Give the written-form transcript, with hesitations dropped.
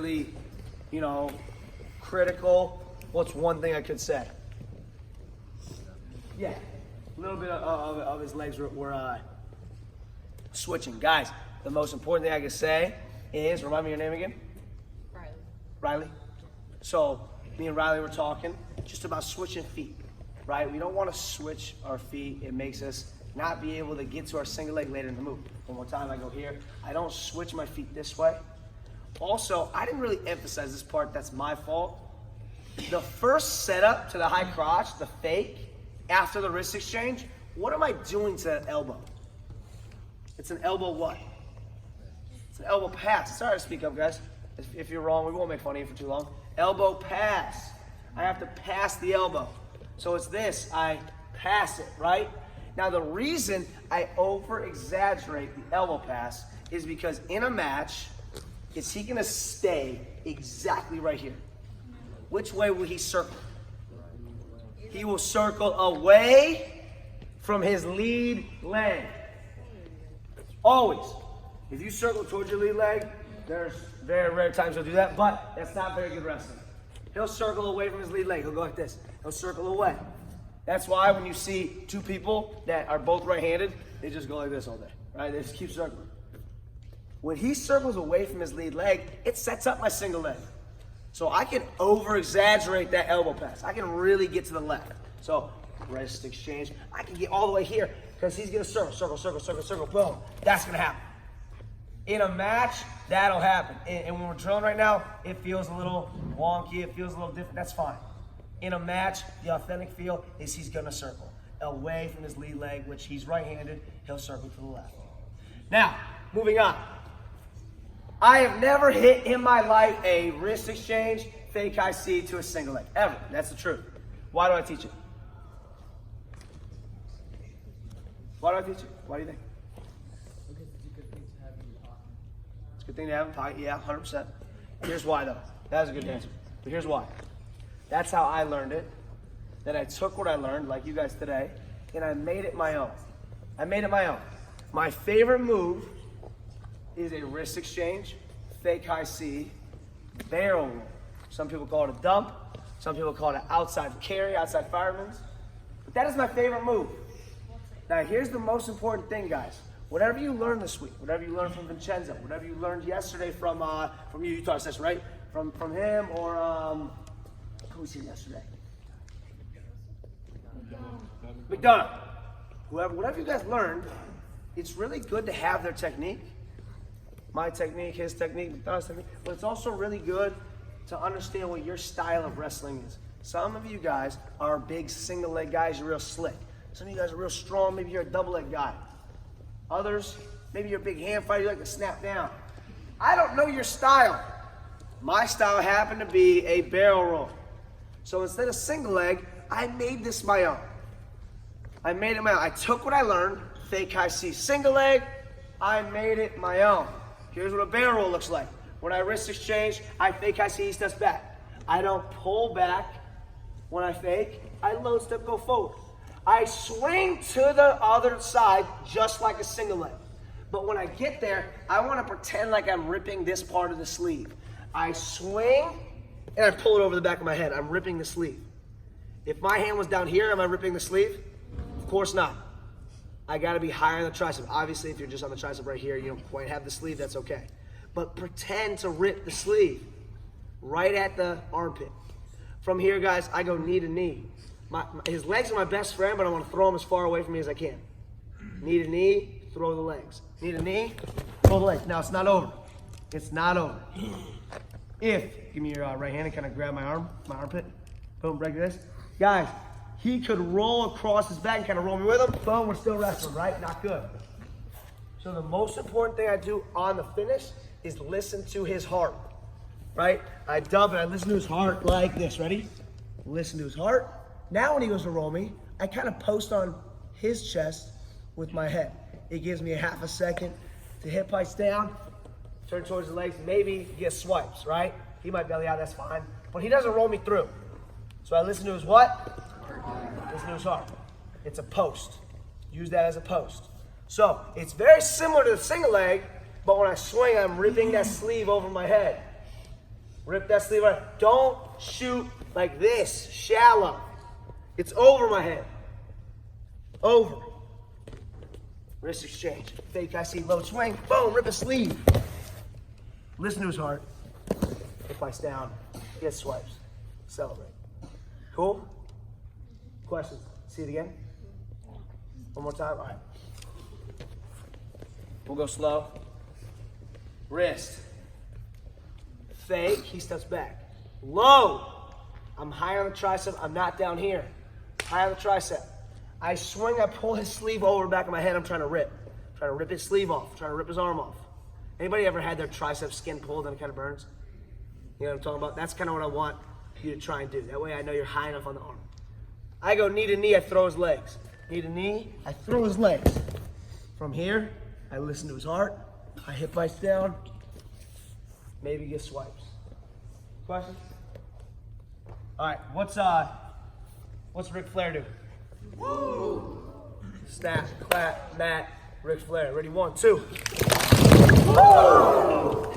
really, critical. What's one thing I could say? Yeah, a little bit of his legs were switching. Guys, the most important thing I could say is, remind me your name again? Riley. So, me and Riley were talking just about switching feet, right? We don't want to switch our feet. It makes us not be able to get to our single leg later in the move. One more time, I go here. I don't switch my feet this way. Also, I didn't really emphasize this part. That's my fault. The first setup to the high crotch, the fake, after the wrist exchange, what am I doing to that elbow? It's an elbow what? It's an elbow pass. It's all right to speak up, guys. If you're wrong, we won't make fun of you for too long. Elbow pass. I have to pass the elbow. So it's this. I pass it, right? Now, the reason I over-exaggerate the elbow pass is because in a match, is he going to stay exactly right here? Which way will he circle? He will circle away from his lead leg. Always. If you circle towards your lead leg, there's very rare times he'll do that, but that's not very good wrestling. He'll circle away from his lead leg. He'll go like this. He'll circle away. That's why when you see two people that are both right-handed, they just go like this all day, right? They just keep circling. When he circles away from his lead leg, it sets up my single leg. So I can over-exaggerate that elbow pass. I can really get to the left. So wrist exchange, I can get all the way here because he's going to circle, boom. That's going to happen. In a match, that'll happen. And when we're drilling right now, it feels a little wonky. It feels a little different. That's fine. In a match, the authentic feel is he's going to circle away from his lead leg, which he's right-handed. He'll circle to the left. Now, moving on. I have never hit in my life a wrist exchange, fake IC to a single leg, ever. That's the truth. Why do I teach it? Why do I teach it? Why do you think? Because it's a good thing to have in your pocket. It's a good thing to have in pocket, yeah, 100%. Here's why, though. That was a good answer. But here's why. That's how I learned it. Then I took what I learned, like you guys today, and I made it my own. I made it my own. My favorite move is a wrist exchange, fake high C, barrel roll. Some people call it a dump. Some people call it an outside carry, outside fireman's. But that is my favorite move. Now, here's the most important thing, guys. Whatever you learned this week, whatever you learned from Vincenzo, whatever you learned yesterday from you taught us this, right? From him or who was here yesterday? McDonough. Whatever you guys learned, it's really good to have their technique. My technique, his technique, McDonough's technique. But it's also really good to understand what your style of wrestling is. Some of you guys are big single leg guys, you're real slick. Some of you guys are real strong, maybe you're a double leg guy. Others, maybe you're a big hand fighter, you like to snap down. I don't know your style. My style happened to be a barrel roll. So instead of single leg, I made this my own. I made it my own. I took what I learned, fake high C single leg, I made it my own. Here's what a barrel roll looks like. When I wrist exchange, I fake high C, he steps back. I don't pull back when I fake, I low step, go forward. I swing to the other side just like a single leg. But when I get there, I want to pretend like I'm ripping this part of the sleeve. I swing and I pull it over the back of my head. I'm ripping the sleeve. If my hand was down here, am I ripping the sleeve? Of course not. I got to be higher on the tricep. Obviously, if you're just on the tricep right here, you don't quite have the sleeve, that's okay. But pretend to rip the sleeve right at the armpit. From here, guys, I go knee to knee. His legs are my best friend, but I want to throw him as far away from me as I can. Knee to knee, throw the legs. Knee to knee, throw the legs. Now, it's not over. It's not over. Give me your right hand and kind of grab my armpit. Boom, break this. Guys, he could roll across his back and kind of roll me with him. Boom, we're still wrestling, right? Not good. So the most important thing I do on the finish is listen to his heart, right? I dump and I listen to his heart like this. Ready? Listen to his heart. Now when he goes to roll me, I kind of post on his chest with my head. It gives me a half a second to hip heights down, turn towards the legs, maybe get swipes, right? He might belly out, that's fine. But he doesn't roll me through. So I listen to his what? Listen to his heart. It's a post. Use that as a post. So it's very similar to the single leg, but when I swing, I'm ripping that sleeve over my head. Rip that sleeve out. Don't shoot like this, shallow. It's over my head. Over. Wrist exchange. Fake IC low swing. Boom, rip a sleeve. Listen to his heart. Hip ice down. Get swipes. Celebrate. Cool? Questions? See it again? One more time? All right. We'll go slow. Wrist. Fake. He steps back. Low. I'm high on the tricep. I'm not down here. High on the tricep. I swing. I pull his sleeve over the back of my head. I'm trying to rip. Trying to rip his sleeve off. Trying to rip his arm off. Anybody ever had their tricep skin pulled and it kind of burns? You know what I'm talking about? That's kind of what I want you to try and do. That way I know you're high enough on the arm. I go knee to knee. I throw his legs. Knee to knee. I throw his legs. From here, I listen to his heart. I hip ice down. Maybe get swipes. Questions? All right. What's Ric Flair do? Woo! Snap, clap, mat, Ric Flair. Ready? 1, 2. Woo!